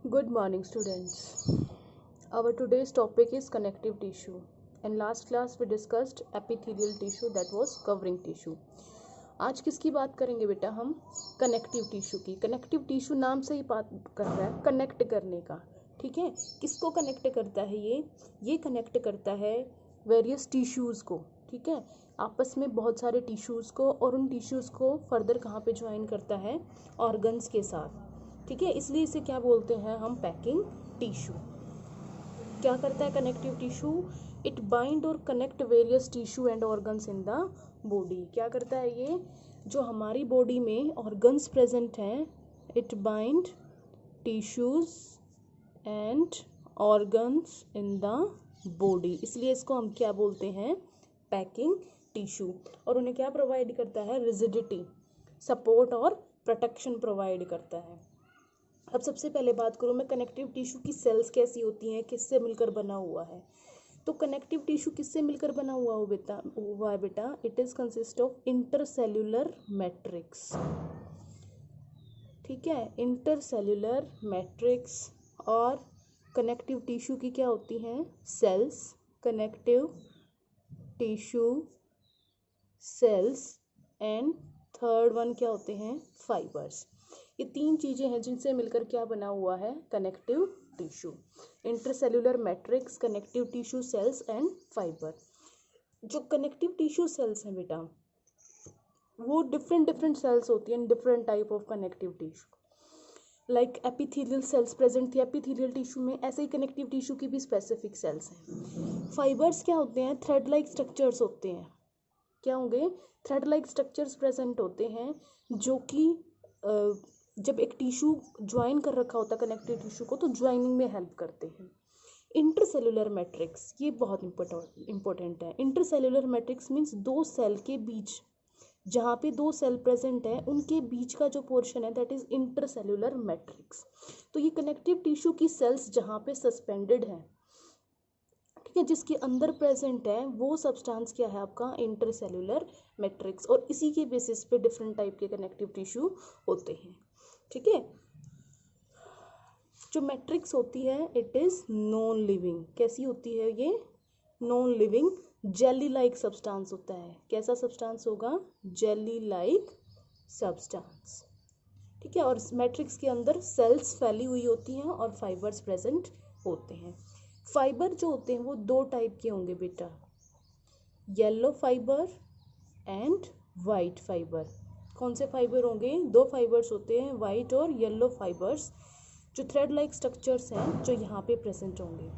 Good morning, students. Our today's topic is connective tissue. In last class, we discussed epithelial tissue, that was covering tissue. आज किसकी बात करेंगे बेटा हम? Connective tissue की. Connective tissue नाम से ही बात कर रहा है कनेक्ट करने का. ठीक है, किसको कनेक्ट करता है ये कनेक्ट करता है वेरियस टिश्यूज़ को. ठीक है, आपस में बहुत सारे टिश्यूज़ को, और उन टिश्यूज़ को फर्दर कहाँ पे ज्वाइन करता है? ऑर्गन्स के साथ. ठीक है, इसलिए इसे क्या बोलते हैं हम? Packing tissue. क्या करता है कनेक्टिव टिश्यू? इट बाइंड और connect various tissue and organs in the body. क्या करता है ये? जो हमारी बॉडी में ऑर्गन्स प्रेजेंट हैं, it bind tissues and organs in the body. इसलिए इसको हम क्या बोलते हैं? Packing tissue. और उन्हें क्या प्रोवाइड करता है? रिजिडिटी, सपोर्ट और प्रोटेक्शन प्रोवाइड करता है. अब सबसे पहले बात करूँ मैं कनेक्टिव टिश्यू की सेल्स कैसी होती हैं, किससे मिलकर बना हुआ है. तो कनेक्टिव टिश्यू किससे मिलकर बना हुआ है बेटा? It is consist of intercellular matrix. ठीक है, इंटरसेल्यूलर मैट्रिक्स. और कनेक्टिव टिश्यू की क्या होती हैं? Cells. Connective tissue cells. And third one क्या होते हैं? फाइबर्स. ये तीन चीज़ें हैं जिनसे मिलकर क्या बना हुआ है? Connective tissue. Intercellular matrix, connective tissue cells and fibre. जो कनेक्टिव टिश्यू सेल्स हैं बेटा, वो डिफरेंट सेल्स होती हैं, different type of connective tissue. Like epithelial cells present थी एपिथेलियल टिश्यू में, ऐसे ही कनेक्टिव टिश्यू की भी स्पेसिफिक सेल्स हैं. फाइबर्स क्या होते हैं? थ्रेड लाइक स्ट्रक्चर्स होते हैं. क्या होंगे? थ्रेड लाइक स्ट्रक्चर्स प्रेजेंट होते हैं, जो कि जब एक टिश्यू ज्वाइन कर रखा होता है कनेक्टिव टिश्यू को, तो ज्वाइनिंग में हेल्प करते हैं. इंटरसेल्यूलर मैट्रिक्स, ये बहुत इंपॉर्टेंट है. इंटरसेल्यूलर मैट्रिक्स मीन्स दो सेल के बीच, जहाँ पे दो सेल प्रेजेंट है उनके बीच का जो पोर्शन है, दैट इज इंटरसेल्यूलर मैट्रिक्स. तो ये कनेक्टिव टिश्यू की सेल्स जहाँ पे सस्पेंडेड है, ठीक है, जिसके अंदर प्रेजेंट है, वो सब्सटेंस क्या है आपका? Intercellular matrix. और इसी के बेसिस पे डिफरेंट टाइप के कनेक्टिव टिश्यू होते हैं. ठीक है, जो मैट्रिक्स होती है इट इज नॉन लिविंग. कैसी होती है ये? Non living. Jelly like substance होता है. कैसा सब्सटेंस होगा? Jelly like substance. ठीक है, और मैट्रिक्स के अंदर सेल्स फैली हुई होती हैं और फाइबर्स प्रेजेंट होते हैं. फाइबर जो होते हैं वो दो टाइप के होंगे बेटा, yellow fibre and white fibre. कौन से फाइबर होंगे? दो फाइबर्स होते हैं, वाइट और येलो फाइबर्स, जो थ्रेड लाइक स्ट्रक्चर्स हैं, जो यहाँ पे प्रेजेंट होंगे.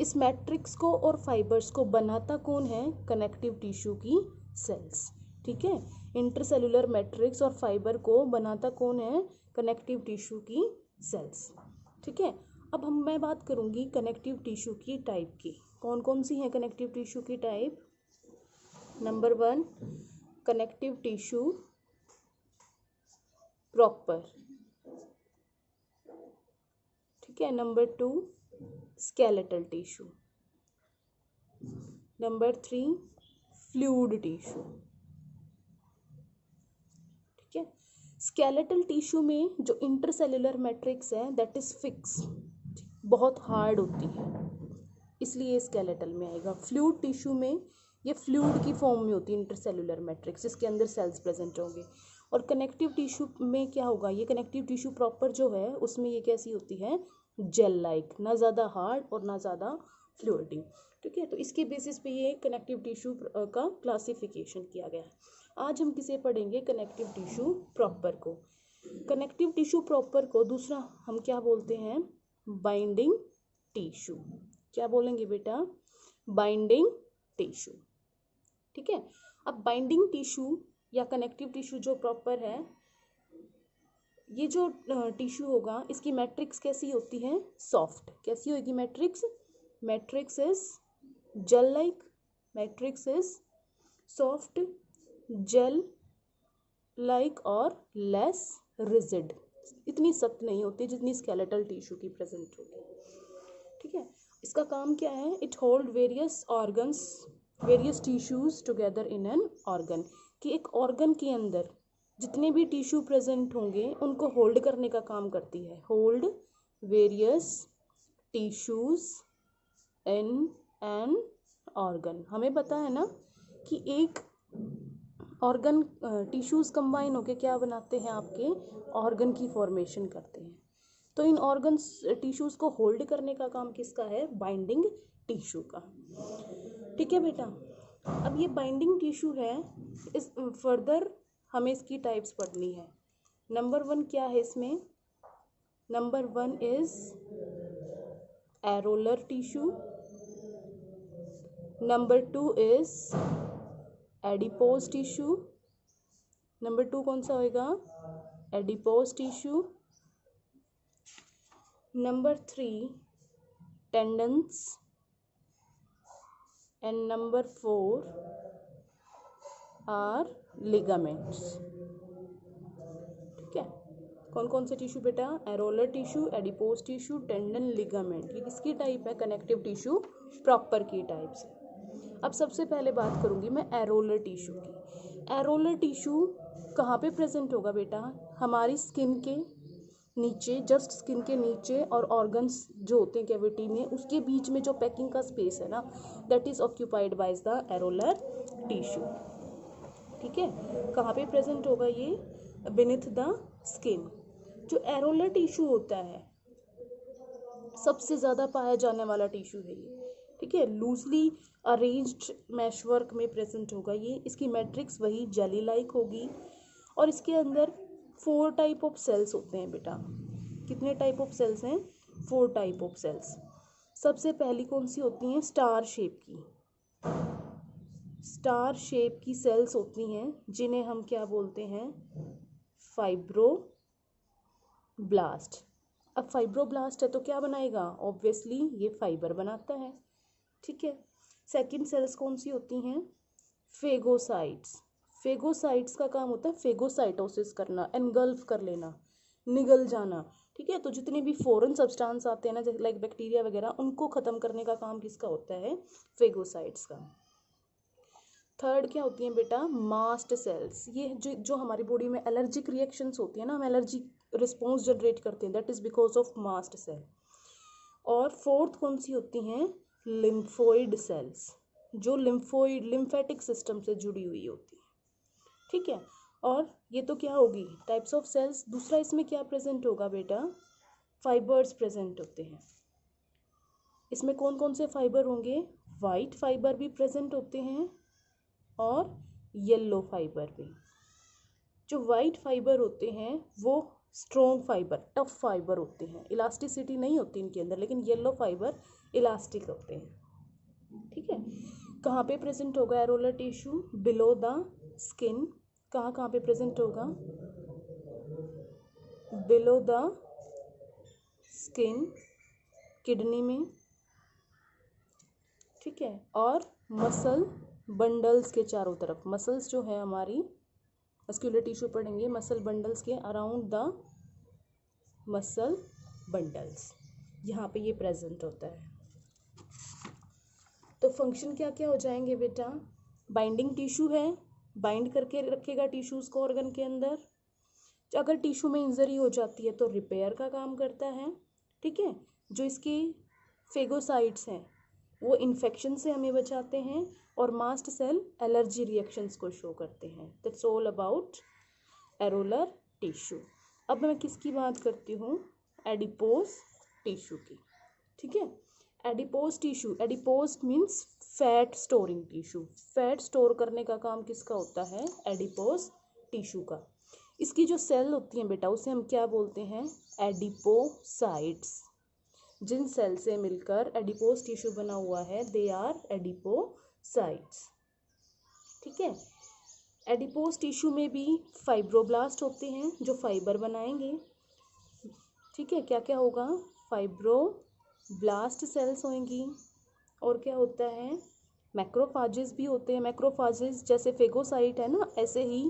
इस मैट्रिक्स को और फाइबर्स को बनाता कौन है? कनेक्टिव टिश्यू की सेल्स. ठीक है, इंटरसेल्यूलर मैट्रिक्स और फाइबर को बनाता कौन है? कनेक्टिव टिश्यू की सेल्स. ठीक है, अब मैं बात करूंगी कनेक्टिव टिश्यू की टाइप की. कौन कौन सी है कनेक्टिव टिश्यू की type? Number 1, connective tissue proper. ठीक है, number 2, skeletal tissue. Number 3, fluid tissue. ठीक है, स्केलेटल टिश्यू में जो इंटरसेल्यूलर मैट्रिक्स है दैट इज फिक्स, बहुत हार्ड होती है, इसलिए स्केलेटल में आएगा. फ्लूइड टिश्यू में ये फ्लूइड की फॉर्म में होती है इंटरसेल्यूलर मैट्रिक्स, जिसके अंदर सेल्स प्रेजेंट होंगे. और कनेक्टिव टिश्यू में क्या होगा? ये कनेक्टिव टिश्यू प्रॉपर जो है उसमें ये कैसी होती है? जेल लाइक, ना ज़्यादा हार्ड और ना ज़्यादा फ्लूइडी. ठीक है, तो इसके बेसिस पे ये कनेक्टिव टिश्यू का क्लासिफिकेशन किया गया है. आज हम किसे पढ़ेंगे? कनेक्टिव टिश्यू प्रॉपर को. कनेक्टिव टिश्यू प्रॉपर को दूसरा हम क्या बोलते हैं? Binding tissue. क्या बोलेंगे बेटा? Binding tissue. ठीक है, अब बाइंडिंग टिश्यू या कनेक्टिव टिश्यू जो प्रॉपर है, ये जो टिश्यू होगा इसकी मैट्रिक्स कैसी होती है? सॉफ्ट. कैसी होगी matrix? Matrix is gel like, matrix is soft, gel like और लेस रिजिड. इतनी सख्त नहीं होती जितनी स्केलेटल टिश्यू की प्रेजेंट होगी. ठीक है, इसका काम क्या है? It hold various organs, various tissues together in an organ. कि एक ऑर्गन के अंदर जितने भी टिश्यू प्रेजेंट होंगे उनको होल्ड करने का काम करती है। Hold various tissues in an organ. हमें पता है ना कि एक ऑर्गन टिश्यूज कंबाइन होके क्या बनाते हैं, आपके ऑर्गन की फॉर्मेशन करते हैं। तो इन ऑर्गन्स टिश्यूज को होल्ड करने का काम किसका है, बाइंडिंग टिश्यू का। ठीक है बेटा, अब ये बाइंडिंग टिश्यू है, इस फर्दर हमें इसकी टाइप्स पढ़नी है। नंबर 1 क्या है इसमें, number 1 is areolar tissue, number 2 is adipose tissue, number 2 कौन सा होएगा, adipose tissue, number 3 tendons, and number 4 are ligaments. ठीक है, कौन कौन से टिश्यू बेटा, areolar tissue, adipose tissue, tendon, ligament. ये किसकी टाइप है, कनेक्टिव टिश्यू प्रॉपर की टाइप्स है। अब सबसे पहले बात करूंगी मैं एरोलर टिश्यू की। एरोलर टिश्यू कहाँ पे प्रेजेंट होगा बेटा, हमारी स्किन के नीचे, जस्ट स्किन के नीचे, और ऑर्गन्स जो होते हैं कैविटी में, उसके बीच में जो पैकिंग का स्पेस है ना, that is occupied by the areolar tissue. ठीक है, कहाँ पे प्रेजेंट होगा ये, बिनीथ द स्किन। जो एरोलर टिश्यू होता है सबसे ज़्यादा पाया जाने वाला टिश्यू है ये। ठीक है, लूजली अरेंज्ड मैशवर्क में प्रेजेंट होगा ये। इसकी मैट्रिक्स वही जेली लाइक होगी, और इसके अंदर 4 टाइप ऑफ सेल्स होते हैं बेटा। कितने टाइप ऑफ सेल्स हैं, 4 टाइप ऑफ सेल्स। सबसे पहली कौन सी होती हैं, स्टार शेप की, स्टार शेप की सेल्स होती हैं, जिन्हें हम क्या बोलते हैं, फाइब्रोब्लास्ट। अब फाइब्रोब्लास्ट है तो क्या बनाएगा, ऑब्वियसली ये फाइबर बनाता है। ठीक है, सेकंड सेल्स कौन सी होती हैं, फेगोसाइट्स। फेगोसाइट्स का काम होता है फेगोसाइटोसिस करना, एनगल्फ कर लेना, निगल जाना। ठीक है, तो जितने भी फॉरेन सब्सटेंस आते हैं ना, जैसे लाइक बैक्टीरिया वगैरह, उनको खत्म करने का काम किसका होता है, फेगोसाइट्स का। थर्ड क्या होती हैं बेटा, मास्ट सेल्स। ये जो हमारी बॉडी में एलर्जिक रिएक्शंस होती है ना, हम एलर्जी रिस्पॉन्स जनरेट करते हैं, that is because of mast cell. और फोर्थ कौन सी होती हैं, लिम्फोइड सेल्स, जो लिम्फेटिक सिस्टम से जुड़ी हुई होती है। ठीक है, और ये तो क्या होगी, टाइप्स ऑफ सेल्स। दूसरा इसमें क्या प्रेजेंट होगा बेटा, फाइबर्स प्रेजेंट होते हैं। इसमें कौन कौन से फाइबर होंगे, वाइट फाइबर भी प्रेजेंट होते हैं और येलो फाइबर भी। जो वाइट फाइबर होते हैं वो स्ट्रॉन्ग फाइबर, टफ फाइबर होते हैं, इलास्टिसिटी नहीं होती इनके अंदर, लेकिन येलो फाइबर इलास्टिक होते हैं। ठीक है, कहाँ पे प्रेजेंट होगा areolar tissue, below the skin. कहाँ कहाँ पे प्रेजेंट होगा, बिलो द स्किन, किडनी में। ठीक है, और मसल बंडल्स के चारों तरफ, मसल्स जो है हमारी, मस्कुलर टिश्यू पढ़ेंगे, मसल बंडल्स के अराउंड द मसल बंडल्स, यहाँ पे ये प्रेजेंट होता है। तो फंक्शन क्या क्या हो जाएंगे बेटा, बाइंडिंग टिश्यू है, बाइंड करके रखेगा टिश्यूज को ऑर्गन के अंदर। अगर टिश्यू में इंजरी हो जाती है तो रिपेयर का काम करता है। ठीक है, जो इसकी फेगोसाइट्स हैं वो इन्फेक्शन से हमें बचाते हैं, और मास्ट सेल एलर्जी रिएक्शंस को शो करते हैं। That's all about areolar tissue. अब मैं किसकी बात करती हूँ, एडिपोज टिश्यू की। ठीक है, adipose tissue, adipose means fat storing tissue. Fat store करने का काम किसका होता है, एडिपोज टिश्यू का। इसकी जो सेल होती हैं बेटा, उसे हम क्या बोलते हैं, एडिपोसाइट्स। जिन सेल से मिलकर एडिपोज टिश्यू बना हुआ है, दे आर एडिपोसाइट्स। ठीक है, एडिपोज टिश्यू में भी फाइब्रोब्लास्ट होते हैं जो फाइबर बनाएंगे। ठीक है, क्या क्या होगा, फाइब्रोब्लास्ट सेल्स होंगी, और क्या होता है, मैक्रोफाजेस भी होते हैं। मैक्रोफाजेस जैसे फेगोसाइट है ना, ऐसे ही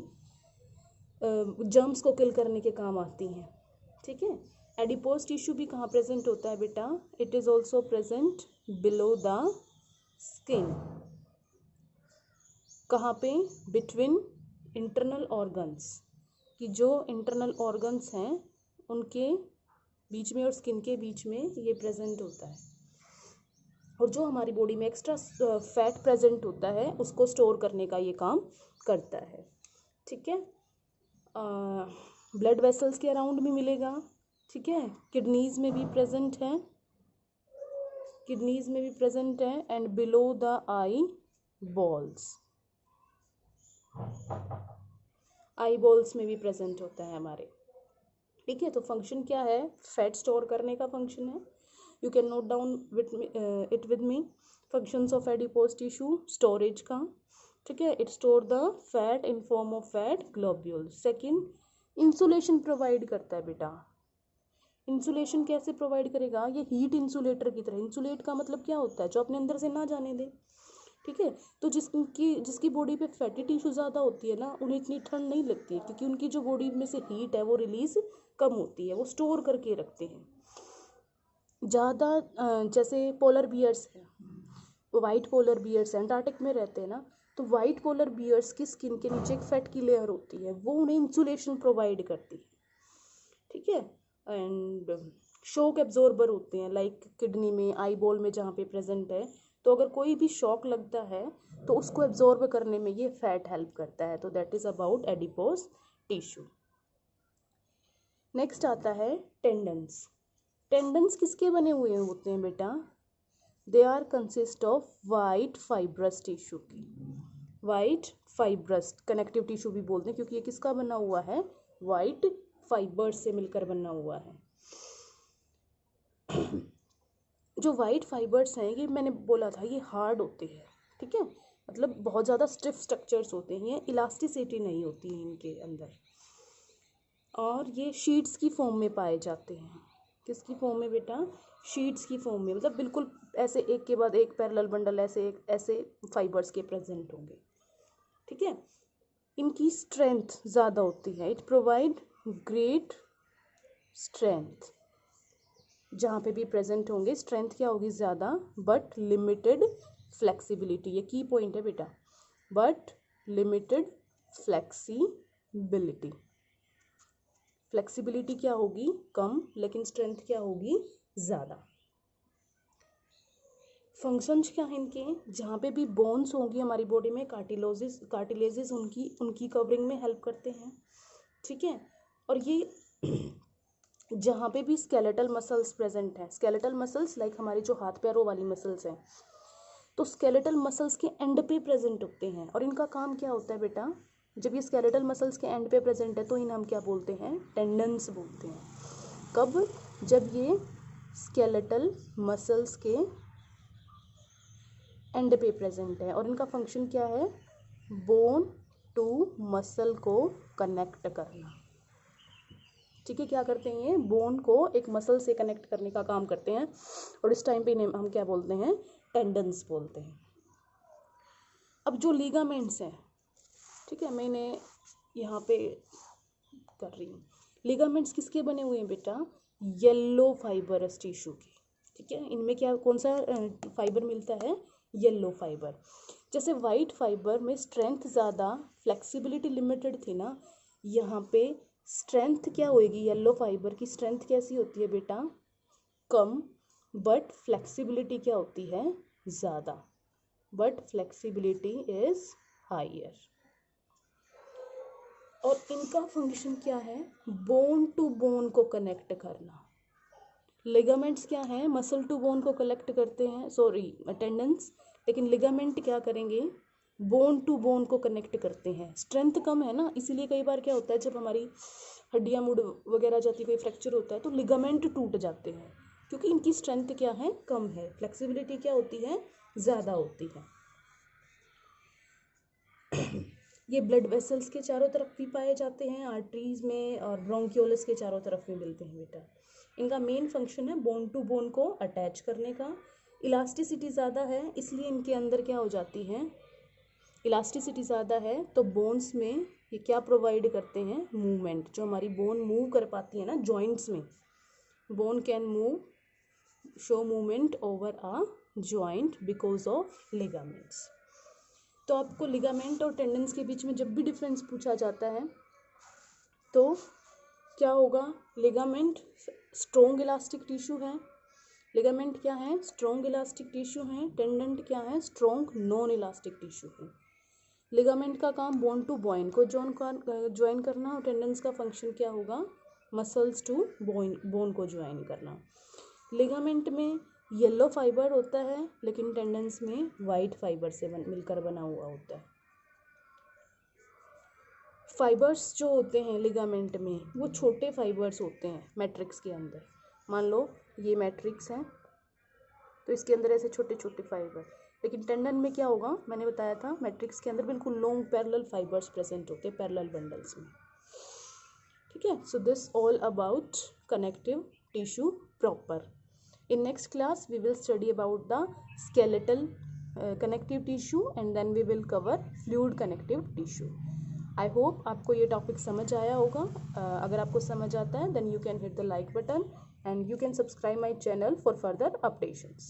जर्म्स को किल करने के काम आती हैं। ठीक है, एडिपोज टिश्यू भी कहाँ प्रेजेंट होता है बेटा, it is also present below the skin. कहाँ पे, बिटवीन इंटरनल ऑर्गन्स, कि जो इंटरनल ऑर्गन्स हैं उनके बीच में और स्किन के बीच में ये प्रेजेंट होता है, और जो हमारी बॉडी में एक्स्ट्रा फैट प्रेजेंट होता है उसको स्टोर करने का ये काम करता है। ठीक है, ब्लड वेसल्स के अराउंड भी मिलेगा। ठीक है, किडनीज में भी प्रेजेंट है, किडनीज में भी प्रेजेंट है, and below the I balls, I balls में भी प्रेजेंट होता है हमारे। ठीक है, तो फंक्शन क्या है, फैट स्टोर करने का फंक्शन है। You can note down it with me. Functions of adipose tissue, storage का। ठीक है, it store the fat in form of fat globule. Second, insulation provide करता है बेटा। इंसुलेशन कैसे प्रोवाइड करेगा, ये हीट इंसुलेटर की तरह। इंसुलेट का मतलब क्या होता है, जो अपने अंदर से ना जाने दे। ठीक है, तो जिसकी बॉडी पे फैटी टिश्यू ज़्यादा होती है ना, उन्हें इतनी ठंड नहीं लगती है, क्योंकि उनकी जो बॉडी में से हीट है वो रिलीज कम होती है, वो स्टोर करके रखते हैं ज़्यादा। जैसे पोलर बियर्स है, वाइट पोलर बियर्स एंटार्क्टिक में रहते हैं ना, तो वाइट पोलर बियर्स की स्किन के नीचे एक फैट की लेयर होती है, वो उन्हें इंसुलेशन प्रोवाइड करती है। ठीक है, एंड शॉक एब्जॉर्बर होते हैं, लाइक किडनी में, आई बॉल में जहाँ पे प्रेजेंट है, तो अगर कोई भी शॉक लगता है तो उसको एब्जॉर्ब करने में ये फैट हेल्प करता है। तो that is about adipose tissue. Next आता है टेंडन्स। टेंडन्स किसके बने हुए होते हैं बेटा, they are consist of white fibrous tissue की। वाइट फाइब्रस कनेक्टिव टिश्यू भी बोलते हैं, क्योंकि ये किसका बना हुआ है, वाइट फाइबर्स से मिलकर बना हुआ है। जो वाइट फाइबर्स हैं, ये मैंने बोला था ये हार्ड होते हैं। ठीक है, मतलब बहुत ज़्यादा स्टिफ स्ट्रक्चर्स होते हैं, इलास्टिसिटी नहीं होती है इनके अंदर, और ये शीट्स की फॉर्म में पाए जाते हैं। किसकी फॉर्म में बेटा, शीट्स की फॉर्म में, मतलब बिल्कुल ऐसे एक के बाद एक पैरेलल बंडल ऐसे फाइबर्स के प्रेजेंट होंगे। ठीक है, इनकी स्ट्रेंथ ज़्यादा होती है, इट प्रोवाइड ग्रेट स्ट्रेंथ। जहाँ पे भी प्रेजेंट होंगे स्ट्रेंथ क्या होगी, ज़्यादा, बट लिमिटेड फ्लेक्सिबिलिटी। ये की पॉइंट है बेटा, बट लिमिटेड फ्लेक्सिबिलिटी। फ्लेक्सिबिलिटी क्या होगी, कम, लेकिन स्ट्रेंथ क्या होगी, ज़्यादा। फंक्शंस क्या हैं इनके, जहाँ पे भी बोन्स होंगी हमारी बॉडी में, कार्टिलेजेस उनकी कवरिंग में हेल्प करते हैं। ठीक है, और ये जहाँ पे भी स्केलेटल मसल्स प्रेजेंट हैं, स्केलेटल मसल्स लाइक हमारी जो हाथ पैरों वाली मसल्स हैं, तो स्केलेटल मसल्स के एंड पे प्रेजेंट होते हैं। और इनका काम क्या होता है बेटा, जब ये स्केलेटल मसल्स के एंड पे प्रेजेंट है तो इन्हें हम क्या बोलते हैं, टेंडन्स बोलते हैं। कब, जब ये स्केलेटल मसल्स के एंड पे प्रेजेंट है। और इनका फंक्शन क्या है, बोन टू मसल को कनेक्ट करना। ठीक है, क्या करते हैं ये, बोन को एक मसल से कनेक्ट करने का काम करते हैं, और इस टाइम पे इन्हें हम क्या बोलते हैं, टेंडन्स बोलते हैं। अब जो लीगामेंट्स हैं, ठीक है, मैं इन्हें यहाँ पे कर रही हूँ। लीगामेंट्स किसके बने हुए हैं बेटा, येलो फाइबरस टिश्यू के। ठीक है, इनमें क्या, कौन सा फाइबर मिलता है, येलो फाइबर। जैसे वाइट फाइबर में स्ट्रेंथ ज़्यादा, फ्लेक्सिबिलिटी लिमिटेड थी ना, यहाँ पे स्ट्रेंथ क्या होएगी, येलो फाइबर की स्ट्रेंथ कैसी होती है बेटा, कम, बट फ्लेक्सिबिलिटी क्या होती है, ज़्यादा, बट फ्लेक्सिबिलिटी इज हायर। और इनका फंक्शन क्या है, बोन टू बोन को कनेक्ट करना। लिगामेंट्स क्या है, मसल टू बोन को कलेक्ट करते हैं, सॉरी टेंडन्स, लेकिन लिगामेंट क्या करेंगे, बोन टू बोन को कनेक्ट करते हैं। स्ट्रेंथ कम है ना, इसीलिए कई बार क्या होता है, जब हमारी हड्डियाँ मुड़ वगैरह जाती, कोई फ्रैक्चर होता है तो लिगामेंट टूट जाते हैं, क्योंकि इनकी स्ट्रेंथ क्या है, कम है, फ्लेक्सिबिलिटी क्या होती है, ज़्यादा होती है। ये ब्लड वेसल्स के चारों तरफ भी पाए जाते हैं, आर्टरीज में, और ब्रोंकियोलस के चारों तरफ भी मिलते हैं बेटा। इनका मेन फंक्शन है बोन टू बोन को अटैच करने का। इलास्टिसिटी ज़्यादा है, इसलिए इनके अंदर क्या हो जाती है, इलास्टिसिटी ज़्यादा है तो बोन्स में ये क्या प्रोवाइड करते हैं, मूवमेंट। जो हमारी बोन मूव कर पाती है ना जॉइंट्स में, bone can move, show movement over a joint because of ligaments. तो आपको लिगामेंट और टेंडन्स के बीच में जब भी डिफरेंस पूछा जाता है तो क्या होगा, लिगामेंट स्ट्रॉन्ग इलास्टिक टिश्यू है, लिगामेंट क्या है, स्ट्रॉन्ग इलास्टिक टिश्यू है, टेंडेंट क्या है, स्ट्रॉन्ग नॉन इलास्टिक टिश्यू है। लिगामेंट का काम बोन टू बॉइन को ज्वाइन करना, और टेंडेंस का फंक्शन क्या होगा, मसल्स टू बोन को ज्वाइन करना। लिगामेंट में येलो फाइबर होता है, लेकिन टेंडेंस में वाइट फाइबर से मिलकर बना हुआ होता है। फाइबर्स जो होते हैं लिगामेंट में वो छोटे फाइबर्स होते हैं मैट्रिक्स के अंदर। मान लो ये मैट्रिक्स है, तो इसके अंदर ऐसे छोटे छोटे फाइबर, लेकिन टेंडन में क्या होगा, मैंने बताया था मैट्रिक्स के अंदर बिल्कुल लॉन्ग पैरेलल फाइबर्स प्रेजेंट होते हैं पैरेलल बंडल्स में। ठीक है, so this all about connective tissue proper. In next class we will study about the skeletal connective tissue and then we will cover fluid connective tissue. I hope आपको ये topic समझ आया होगा। अगर आपको समझ आता है then you can hit the like button and you can subscribe my channel for further updates.